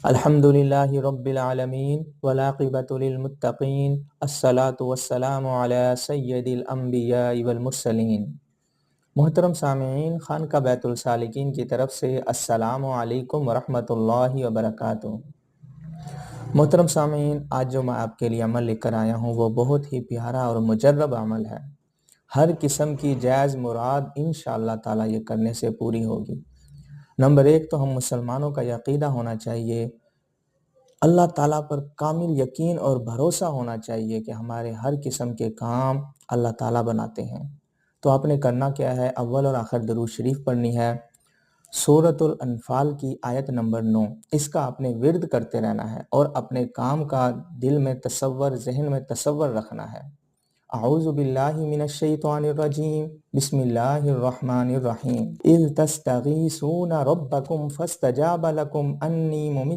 الحمدللہ رب العالمین والعاقبۃ للمتقین الصلاۃ والسلام علی سید الانبیاء والمرسلین۔ محترم سامعین، خانقاہ بیت السالکین کی طرف سے السلام علیکم ورحمۃ اللہ وبرکاتہ۔ محترم سامعین، آج جو میں آپ کے لیے عمل لے کر آیا ہوں وہ بہت ہی پیارا اور مجرب عمل ہے۔ ہر قسم کی جائز مراد انشاءاللہ تعالیٰ یہ کرنے سے پوری ہوگی۔ نمبر 1 تو ہم مسلمانوں کا یہ عقیدہ ہونا چاہیے، اللہ تعالیٰ پر کامل یقین اور بھروسہ ہونا چاہیے کہ ہمارے ہر قسم کے کام اللہ تعالیٰ بناتے ہیں۔ تو آپ نے کرنا کیا ہے، اول اور آخر درود شریف پڑھنی ہے، سورۃ الانفال کی آیت نمبر 9، اس کا آپ نے ورد کرتے رہنا ہے اور اپنے کام کا دل میں تصور، ذہن میں تصور رکھنا ہے۔ اعوذ باللہ من الشیطان الرجیم، بسم اللہ الرحمن الرحیم۔ اذ تستغیثون ربکم فاستجاب لکم انی ممد